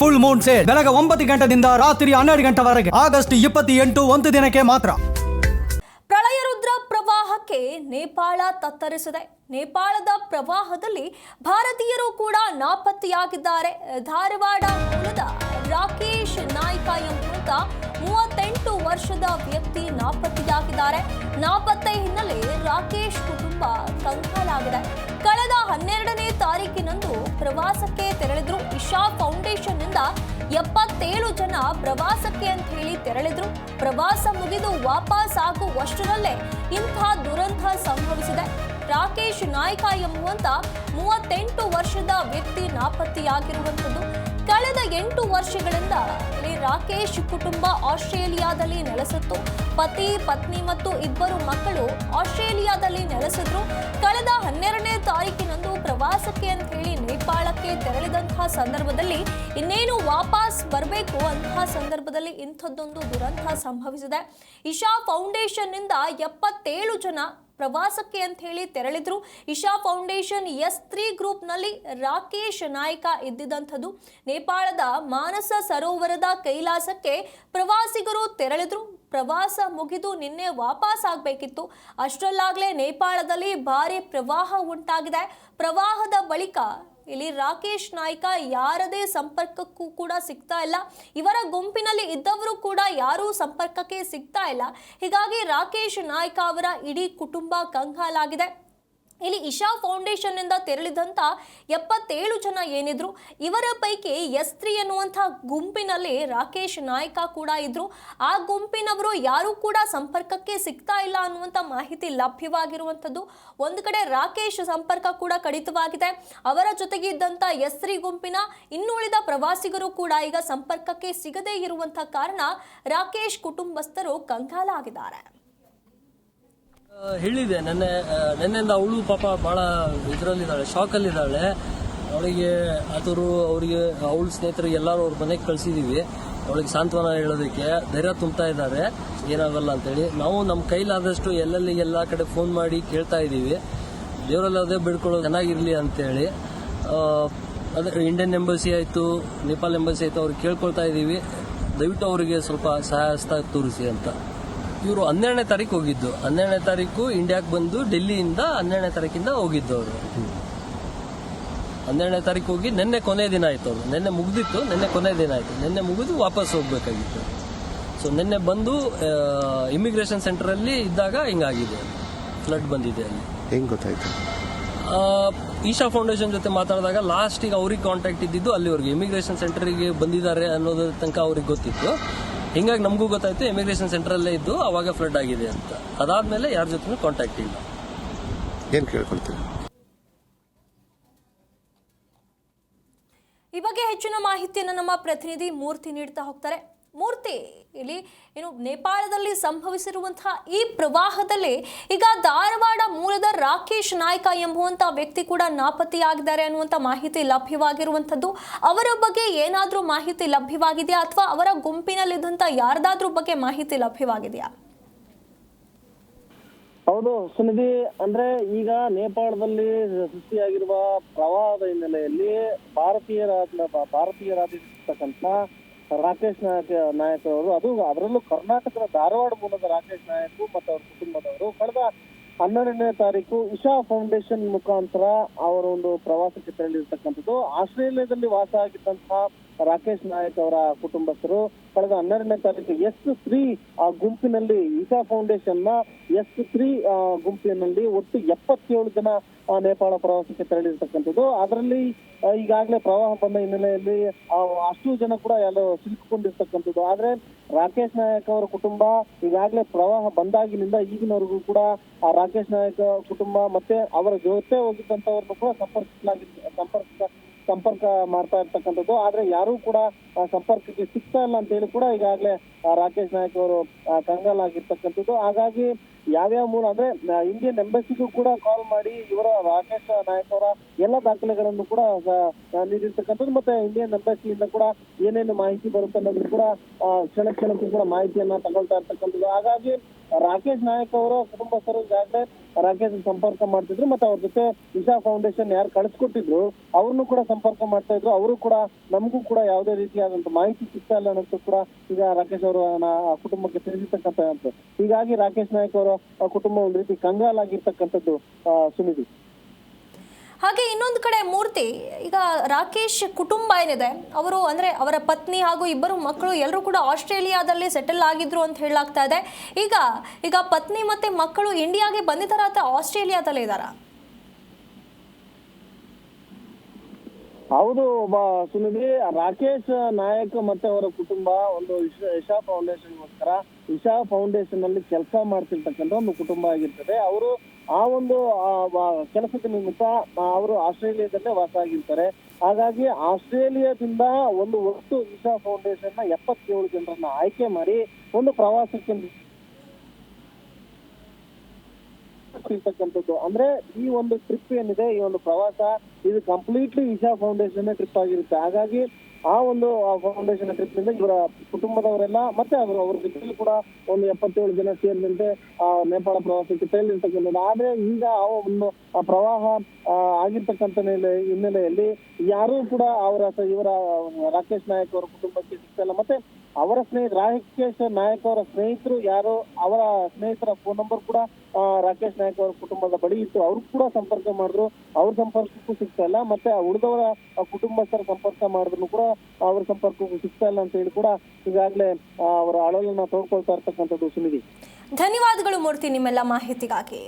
Full Moon sale ಬೆಳಗ್ಗೆ 9 ಗಂಟೆಯಿಂದ ರಾತ್ರಿ 12 ಗಂಟೆವರೆಗೆ ಆಗಸ್ಟ್ 28 ಒಂದು ದಿನಕ್ಕೆ ಮಾತ್ರ. ಪ್ರಳಯ ರುದ್ರ ಪ್ರವಾಹಕ್ಕೆ ನೇಪಾಳ ತತ್ತರಿಸಿದೆ. ನೇಪಾಳದ ಪ್ರವಾಹದಲ್ಲಿ ಭಾರತೀಯರು ಕೂಡ ನಾಪತ್ತೆಯಾಗಿದ್ದಾರೆ. ಧಾರವಾಡ ಮೂಲದ ರಾಕೇಶ್ ನಾಯ್ಕ ಎಂಬುವಂತ 38 ವರ್ಷದ ವ್ಯಕ್ತಿ ನಾಪತ್ತೆಯಾಗಿದ್ದಾರೆ. ನಾಪತ್ತೆ ಹಿನ್ನೆಲೆ ರಾಕೇಶ್ ಕುಟುಂಬ ಕಂಗಾಲಾಗಿದೆ. ಕಳೆದ 12ನೇ ತಾರೀಕಿನಂದು ಪ್ರವಾಸಕ್ಕೆ ತೆರಳಿದ್ರು. ಇಶಾ ಫೌಂಡೇಶನ್ ನಿಂದ 77 ಜನ ಪ್ರವಾಸಕ್ಕೆ ಅಂತ ಹೇಳಿ ತೆರಳಿದ್ರು. ಪ್ರವಾಸ ಮುಗಿದು ವಾಪಸ್ ಆಗುವಷ್ಟರಲ್ಲೇ ಇಂಥ ದುರಂತ ಸಂಭವಿಸಿದೆ. ರಾಕೇಶ್ ನಾಯ್ಕ ಎಂಬುವಂತ 38 ವರ್ಷದ ವ್ಯಕ್ತಿ ನಾಪತ್ತೆಯಾಗಿರುವಂಥದ್ದು. ಕಳೆದ 8 ವರ್ಷಗಳಿಂದ ಇಲ್ಲಿ ರಾಕೇಶ್ ಕುಟುಂಬ ಆಸ್ಟ್ರೇಲಿಯಾದಲ್ಲಿ ನೆಲೆಸಿತ್ತು. ಪತಿ ಪತ್ನಿ ಮತ್ತು 2 ಮಕ್ಕಳು ಆಸ್ಟ್ರೇಲಿಯಾದಲ್ಲಿ ನೆಲೆಸಿದ್ರು. ಕಳೆದ 12ನೇ ತಾರೀಕಿನಂದು ಪ್ರವಾಸಕ್ಕೆ ಅಂತ ಹೇಳಿ ನೇಪಾಳಕ್ಕೆ ತೆರಳಿದಂತಹ ಸಂದರ್ಭದಲ್ಲಿ ಇನ್ನೇನು ವಾಪಸ್ ಬರಬೇಕು ಅಂತಹ ಸಂದರ್ಭದಲ್ಲಿ ಇಂಥದ್ದೊಂದು ದುರಂತ ಸಂಭವಿಸಿದೆ. ಇಶಾ ಫೌಂಡೇಶನ್ ನಿಂದ 77 ಜನ ಪ್ರವಾಸಕ್ಕೆ ಅಂತ ಹೇಳಿ ತೆರಳಿದ್ರು. ಇಶಾ ಫೌಂಡೇಶನ್ S3 ಗ್ರೂಪ್ ನಲ್ಲಿ ರಾಕೇಶ್ ನಾಯ್ಕ ಇದ್ದಿದ್ದಂಥದ್ದು. ನೇಪಾಳದ ಮಾನಸ ಸರೋವರದ ಕೈಲಾಸಕ್ಕೆ ಪ್ರವಾಸಿಗರು ತೆರಳಿದ್ರು. ಪ್ರವಾಸ ಮುಗಿದು ನಿನ್ನೆ ವಾಪಸ್ ಆಗಬೇಕಿತ್ತು. ಅಷ್ಟರಲ್ಲಾಗಲೇ ನೇಪಾಳದಲ್ಲಿ ಭಾರಿ ಪ್ರವಾಹ ಉಂಟಾಗಿದೆ. ಪ್ರವಾಹದ ಬಳಿಕ ಇಲ್ಲಿ ರಾಕೇಶ್ ನಾಯ್ಕ ಯಾರದೇ ಸಂಪರ್ಕಕ್ಕೂ ಕೂಡ ಸಿಗ್ತಾ ಇಲ್ಲ. ಇವರ ಗುಂಪಿನಲ್ಲಿ ಇದ್ದವರು ಕೂಡ ಯಾರೂ ಸಂಪರ್ಕಕ್ಕೆ ಸಿಗ್ತಾ ಇಲ್ಲ. ಹೀಗಾಗಿ ರಾಕೇಶ್ ನಾಯ್ಕ ಅವರ ಇಡೀ ಕುಟುಂಬ ಕಂಗಾಲಾಗಿದೆ. ಇಲ್ಲಿ ಇಶಾ ಫೌಂಡೇಶನ್ ನಿಂದ ತೆರಳಿದಂತ 77 ಜನ ಏನಿದ್ರು, ಇವರ ಪೈಕಿ S3 ಎನ್ನುವಂಥ ಗುಂಪಿನಲ್ಲಿ ರಾಕೇಶ್ ನಾಯ್ಕ ಕೂಡ ಇದ್ರು. ಆ ಗುಂಪಿನವರು ಯಾರೂ ಕೂಡ ಸಂಪರ್ಕಕ್ಕೆ ಸಿಗ್ತಾ ಇಲ್ಲ ಅನ್ನುವಂಥ ಮಾಹಿತಿ ಲಭ್ಯವಾಗಿರುವಂಥದ್ದು. ಒಂದು ಕಡೆ ರಾಕೇಶ್ ಸಂಪರ್ಕ ಕೂಡ ಕಡಿತವಾಗಿದೆ. ಅವರ ಜೊತೆಗೆ ಇದ್ದಂಥ S3 ಗುಂಪಿನ ಇನ್ನುಳಿದ ಪ್ರವಾಸಿಗರು ಕೂಡ ಈಗ ಸಂಪರ್ಕಕ್ಕೆ ಸಿಗದೇ ಇರುವಂಥ ಕಾರಣ ರಾಕೇಶ್ ಕುಟುಂಬಸ್ಥರು ಕಂಗಾಲಾಗಿದ್ದಾರೆ. ಹೇಳಿದೆ ನೆನ್ನೆಯಿಂದ ಅವಳು ಪಾಪ ಭಾಳ ಇದರಲ್ಲಿದ್ದಾಳೆ, ಶಾಕಲ್ಲಿದ್ದಾಳೆ. ಅವಳಿಗೆ ಅವರಿಗೆ ಅವಳ ಸ್ನೇಹಿತರಿಗೆ ಎಲ್ಲರೂ ಅವ್ರ ಮನೆಗೆ ಕಳಿಸಿದ್ದೀವಿ. ಅವಳಿಗೆ ಸಾಂತ್ವನ ಹೇಳೋದಕ್ಕೆ ಧೈರ್ಯ ತುಂಬ್ತಾ ಇದ್ದಾರೆ, ಏನಾಗಲ್ಲ ಅಂತೇಳಿ. ನಾವು ನಮ್ಮ ಕೈಲಾದಷ್ಟು ಎಲ್ಲ ಕಡೆ ಫೋನ್ ಮಾಡಿ ಕೇಳ್ತಾ ಇದ್ದೀವಿ. ದೇವರಲ್ಲಿ ಅದೇ ಬಿಡ್ಕೊಳ್ಳೋದು ಚೆನ್ನಾಗಿರಲಿ ಅಂತೇಳಿ. ಅದೇ ಇಂಡಿಯನ್ ಎಂಬಸಿ ಆಯಿತು, ನೇಪಾಲ್ ಎಂಬಸಿ ಆಯಿತು, ಅವ್ರಿಗೆ ಕೇಳ್ಕೊಳ್ತಾ ಇದ್ದೀವಿ, ದಯವಿಟ್ಟು ಅವರಿಗೆ ಸ್ವಲ್ಪ ಸಹಾಯ ಹಸ್ತ ತೋರಿಸಿ ಅಂತ. ಇವರು 12ನೇ ತಾರೀಕು ಹೋಗಿದ್ದು. 12ನೇ ತಾರೀಕು ಇಂಡಿಯಾಕ್ಕೆ ಬಂದು ಡೆಲ್ಲಿಯಿಂದ 12ನೇ ತಾರೀಕಿಂದ ಹೋಗಿದ್ದು ಅವರು. 12ನೇ ತಾರೀಕು ಹೋಗಿ ನಿನ್ನೆ ಕೊನೆ ದಿನ ಆಯಿತು. ಅವರು ನಿನ್ನೆ ಮುಗಿದಿತ್ತು, ನಿನ್ನೆ ಕೊನೆ ದಿನ ಆಯಿತು. ನಿನ್ನೆ ಮುಗಿದು ವಾಪಸ್ ಹೋಗ್ಬೇಕಾಗಿತ್ತು. ಸೊ ನಿನ್ನೆ ಬಂದು ಇಮಿಗ್ರೇಷನ್ ಸೆಂಟರಲ್ಲಿ ಇದ್ದಾಗ ಹಿಂಗಾಗಿದೆ, ಫ್ಲಡ್ ಬಂದಿದೆ. ಅಲ್ಲಿ ಹೆಂಗೆ ಗೊತ್ತಾಯ್ತು? ಈಶಾ ಫೌಂಡೇಶನ್ ಜೊತೆ ಮಾತಾಡಿದಾಗ ಲಾಸ್ಟಿಗೆ ಅವ್ರಿಗೆ ಕಾಂಟ್ಯಾಕ್ಟ್ ಇದ್ದಿದ್ದು ಅಲ್ಲಿವರೆಗೆ ಇಮಿಗ್ರೇಷನ್ ಸೆಂಟರಿಗೆ ಬಂದಿದ್ದಾರೆ ಅನ್ನೋದ್ರ ತನಕ ಅವ್ರಿಗೆ ಗೊತ್ತಿತ್ತು. ಹಿಂಗಾಗಿ ನಮಗೂ ಗೊತ್ತಾಯ್ತು ಇಮಿಗ್ರೇಷನ್ ಸೆಂಟರಲ್ಲೇ ಇದ್ದು ಅವಾಗ ಫ್ಲಡ್ ಆಗಿದೆ ಅಂತ. ಅದಾದ್ಮೇಲೆ ಯಾರ ಜೊತೆ ಕಾಂಟ್ಯಾಕ್ಟ್ ಇಲ್ಲ. ಏನು ಕೇಳ್ಕೊಳ್ತೀವಿ? ಈ ಬಗ್ಗೆ ಹೆಚ್ಚಿನ ಮಾಹಿತಿಯನ್ನು ನಮ್ಮ ಪ್ರತಿನಿಧಿ ಮೂರ್ತಿ ನೀಡ್ತಾ ಹೋಗ್ತಾರೆ. ಮೂರ್ತಿ, ಇಲ್ಲಿ ಏನು ನೇಪಾಳದಲ್ಲಿ ಸಂಭವಿಸಿರುವಂತಹ ಈ ಪ್ರವಾಹದಲ್ಲಿ ಈಗ ಧಾರವಾಡ ಮೂಲದ ರಾಕೇಶ್ ನಾಯ್ಕ ಎಂಬುವಂತ ವ್ಯಕ್ತಿ ಕೂಡ ನಾಪತ್ತೆಯಾಗಿದ್ದಾರೆ ಅನ್ನುವಂಥ ಮಾಹಿತಿ ಲಭ್ಯವಾಗಿರುವಂಥದ್ದು. ಅವರ ಬಗ್ಗೆ ಏನಾದರೂ ಮಾಹಿತಿ ಲಭ್ಯವಾಗಿದೆಯಾ ಅಥವಾ ಅವರ ಗುಂಪಿನಲ್ಲಿದ್ದಂಥ ಯಾರ್ದಾದ್ರೂ ಬಗ್ಗೆ ಮಾಹಿತಿ ಲಭ್ಯವಾಗಿದೆಯಾ? ಹೌದು ಸುನಿಧಿ, ಅಂದ್ರೆ ಈಗ ನೇಪಾಳದಲ್ಲಿ ಸೃಷ್ಟಿಯಾಗಿರುವ ಪ್ರವಾಹದ ಹಿನ್ನೆಲೆಯಲ್ಲಿ ಭಾರತೀಯರಾಗಿರ್ತಕ್ಕಂಥ ರಾಕೇಶ್ ನಾಯಕ್ ಅವರು, ಅದರಲ್ಲೂ ಕರ್ನಾಟಕದ ಧಾರವಾಡ ಮೂಲದ ರಾಕೇಶ್ ನಾಯಕ್ ಮತ್ತು ಅವ್ರ ಕುಟುಂಬದವರು ಕಳೆದ 12ನೇ ತಾರೀಕು ಇಶಾ ಫೌಂಡೇಶನ್ ಮುಖಾಂತರ ಅವರ ಒಂದು ಪ್ರವಾಸಕ್ಕೆ ತೆರಳಿರ್ತಕ್ಕಂಥದ್ದು. ಆಸ್ಟ್ರೇಲಿಯಾದಲ್ಲಿ ವಾಸ ಆಗಿದ್ದಂತಹ ರಾಕೇಶ್ ನಾಯಕ್ ಅವರ ಕುಟುಂಬಸ್ಥರು ಕಳೆದ 12ನೇ ತಾರೀಕು S3 ಗುಂಪಿನಲ್ಲಿ, ಇಶಾ ಫೌಂಡೇಶನ್ ನ S3 ಗುಂಪಿನಲ್ಲಿ ಒಟ್ಟು 77 ಜನ ನೇಪಾಳ ಪ್ರವಾಸಕ್ಕೆ ತೆರಳಿರ್ತಕ್ಕಂಥದ್ದು. ಅದರಲ್ಲಿ ಈಗಾಗಲೇ ಪ್ರವಾಹ ಬಂದ ಹಿನ್ನೆಲೆಯಲ್ಲಿ ಅಷ್ಟು ಜನ ಕೂಡ ಎಲ್ಲ ಸಿಲುಕಿಕೊಂಡಿರ್ತಕ್ಕಂಥದ್ದು. ಆದ್ರೆ ರಾಕೇಶ್ ನಾಯಕ್ ಅವರ ಕುಟುಂಬ ಈಗಾಗಲೇ ಪ್ರವಾಹ ಬಂದಾಗಿನಿಂದ ಈಗಿನವರೆಗೂ ಕೂಡ ಆ ರಾಕೇಶ್ ನಾಯಕ್ ಕುಟುಂಬ ಮತ್ತೆ ಅವರ ಜೊತೆ ಹೋಗಿದ್ದಂತವ್ರನ್ನು ಕೂಡ ಸಂಪರ್ಕ ಮಾಡ್ತಾ ಇರ್ತಕ್ಕಂಥದ್ದು. ಆದ್ರೆ ಯಾರು ಕೂಡ ಸಂಪರ್ಕಕ್ಕೆ ಸಿಗ್ತಾ ಇಲ್ಲ ಅಂತ ಹೇಳಿ ಕೂಡ ಈಗಾಗಲೇ ರಾಕೇಶ್ ನಾಯಕ್ ಅವರು ಕಂಗಾಲಾಗಿರ್ತಕ್ಕಂಥದ್ದು. ಹಾಗಾಗಿ ಯಾವ್ಯಾವ ಮೂಲ ಅಂದ್ರೆ ಇಂಡಿಯನ್ ಎಂಬಸಿಗೂ ಕೂಡ ಕಾಲ್ ಮಾಡಿ ಇವರ ರಾಕೇಶ್ ನಾಯಕ್ ಅವರ ಎಲ್ಲ ದಾಖಲೆಗಳನ್ನು ಕೂಡ ನೀಡಿರ್ತಕ್ಕಂಥದ್ದು. ಮತ್ತೆ ಇಂಡಿಯನ್ ಎಂಬಸಿಯಿಂದ ಕೂಡ ಏನೇನು ಮಾಹಿತಿ ಬರುತ್ತೆ ಅನ್ನೋದು ಕೂಡ ಕ್ಷಣಕ್ಕೂ ಕೂಡ ಮಾಹಿತಿಯನ್ನ ತಗೊಳ್ತಾ ಇರ್ತಕ್ಕಂಥದ್ದು. ಹಾಗಾಗಿ ರಾಕೇಶ್ ನಾಯಕ್ ಅವರ ಕುಟುಂಬಸ್ಥರು ಈಗಾಗಲೇ ರಾಕೇಶ್ ಸಂಪರ್ಕ ಮಾಡ್ತಿದ್ರು, ಮತ್ತೆ ಅವ್ರ ಜೊತೆ ಇಶಾ ಫೌಂಡೇಶನ್ ಯಾರು ಕಳಿಸ್ಕೊಟ್ಟಿದ್ರು ಅವ್ರನ್ನು ಕೂಡ ಸಂಪರ್ಕ ಮಾಡ್ತಾ ಇದ್ರು. ಅವರು ಕೂಡ ನಮಗೂ ಕೂಡ ಯಾವುದೇ ರೀತಿಯಾದಂತ ಮಾಹಿತಿ ಸಿಗ್ತಾ ಇಲ್ಲ ಅನ್ನೋದು ಕೂಡ ಈಗ ರಾಕೇಶ್ ಅವರ ಕುಟುಂಬಕ್ಕೆ ತಿಳಿಸಿರ್ತಕ್ಕಂಥ. ಹೀಗಾಗಿ ರಾಕೇಶ್ ನಾಯಕ್ ಅವರ ಕುಟುಂಬ ಒಂದು ರೀತಿ ಕಂಗಾಲಾಗಿರ್ತಕ್ಕಂಥದ್ದು ಸುನಿಧಿ. ಹಾಗೆ ಇನ್ನೊಂದು ಕಡೆ ಮೂರ್ತಿ, ಈಗ ರಾಕೇಶ್ ಕುಟುಂಬ ಏನಿದೆ ಅವರು ಅಂದ್ರೆ ಅವರ ಪತ್ನಿ ಹಾಗೂ ಇಬ್ಬರು ಮಕ್ಕಳು ಎಲ್ಲರೂ ಕೂಡ ಆಸ್ಟ್ರೇಲಿಯಾದಲ್ಲಿ ಸೆಟಲ್ ಆಗಿದ್ರು ಅಂತ ಹೇಳಲಾಗ್ತಾ ಇದೆ. ಈಗ ಪತ್ನಿ ಮತ್ತೆ ಮಕ್ಕಳು ಇಂಡಿಯಾಗೆ ಬಂದಿದ್ದಾರಾ ಅಥವಾ ಆಸ್ಟ್ರೇಲಿಯಾದಲ್ಲೇ ಇದ್ದಾರಾ? ಹೌದು ಸುನಿಧಿ, ರಾಕೇಶ್ ನಾಯಕ್ ಮತ್ತೆ ಅವರ ಕುಟುಂಬ ಒಂದು ಇಶಾ ಫೌಂಡೇಶನ್ಗೋಸ್ಕರ ಇಶಾ ಫೌಂಡೇಶನ್ ಅಲ್ಲಿ ಕೆಲಸ ಮಾಡ್ತಿರ್ತಕ್ಕಂಥ ಒಂದು ಕುಟುಂಬ ಆಗಿರ್ತದೆ. ಅವರು ಆ ಒಂದು ಕೆಲಸದ ನಿಮಿತ್ತ ಅವರು ಆಸ್ಟ್ರೇಲಿಯಾದಲ್ಲೇ ವಾಸ ಆಗಿರ್ತಾರೆ. ಹಾಗಾಗಿ ಆಸ್ಟ್ರೇಲಿಯಾದಿಂದ ಒಂದು ಒಟ್ಟು ಇಶಾ ಫೌಂಡೇಶನ್ ನ 77 ಜನರನ್ನ ಆಯ್ಕೆ ಮಾಡಿ ಒಂದು ಪ್ರವಾಸಕ್ಕೆ ಇರ್ತಕ್ಕಂಥದ್ದು. ಅಂದ್ರೆ ಈ ಒಂದು ಟ್ರಿಪ್ ಏನಿದೆ, ಈ ಒಂದು ಪ್ರವಾಸ ಇದು ಕಂಪ್ಲೀಟ್ಲಿ ಇಶಾ ಫೌಂಡೇಶನ್ ಟ್ರಿಪ್ ಆಗಿರುತ್ತೆ. ಹಾಗಾಗಿ ಆ ಒಂದು ಫೌಂಡೇಶನ್ ಟ್ರಿಪ್ ನಿಂದ ಇವರ ಕುಟುಂಬದವರೆಲ್ಲ ಮತ್ತೆ ಅವ್ರ ಜೊತೆಲಿ ಕೂಡ ಒಂದು 77 ಜನ ಸೇರಿದಂತೆ ನೇಪಾಳ ಪ್ರವಾಸಕ್ಕೆ ತೆರಳಿರ್ತಕ್ಕಂಥದ್ದು. ಆದ್ರೆ ಈಗ ಆ ಒಂದು ಪ್ರವಾಹ ಆಗಿರ್ತಕ್ಕಂಥ ಹಿನ್ನೆಲೆಯಲ್ಲಿ ಯಾರೂ ಕೂಡ ಇವರ ರಾಕೇಶ್ ನಾಯಕ್ ಅವರ ಕುಟುಂಬಕ್ಕೆ ಸಿಗ್ತಲ್ಲ. ಮತ್ತೆ ಅವರ ರಾಕೇಶ್ ನಾಯಕ್ ಅವರ ಸ್ನೇಹಿತರು ಯಾರು, ಅವರ ಸ್ನೇಹಿತರ ಫೋನ್ ನಂಬರ್ ಕೂಡ ರಾಕೇಶ್ ನಾಯಕ್ ಅವರ ಕುಟುಂಬದ ಬಳಿ ಇತ್ತು. ಅವ್ರು ಕೂಡ ಸಂಪರ್ಕ ಮಾಡಿದ್ರು, ಅವ್ರ ಸಂಪರ್ಕಕ್ಕೂ ಸಿಗ್ತಾ ಇಲ್ಲ. ಮತ್ತೆ ಉಳಿದವರ ಕುಟುಂಬಸ್ಥರ ಸಂಪರ್ಕ ಮಾಡಿದ್ರು ಕೂಡ ಅವ್ರ ಸಂಪರ್ಕಕ್ಕೂ ಸಿಗ್ತಾ ಇಲ್ಲ ಅಂತ ಹೇಳಿ ಕೂಡ ಈಗಾಗಲೇ ಅವರ ಅಳಲನ್ನ ತೋಡ್ಕೊಳ್ತಾ ಇರ್ತಕ್ಕಂಥದ್ದು ಸುನಿಧಿ. ಧನ್ಯವಾದಗಳು ಮೂರ್ತಿ ನಿಮ್ಮೆಲ್ಲ ಮಾಹಿತಿಗಾಗಿ.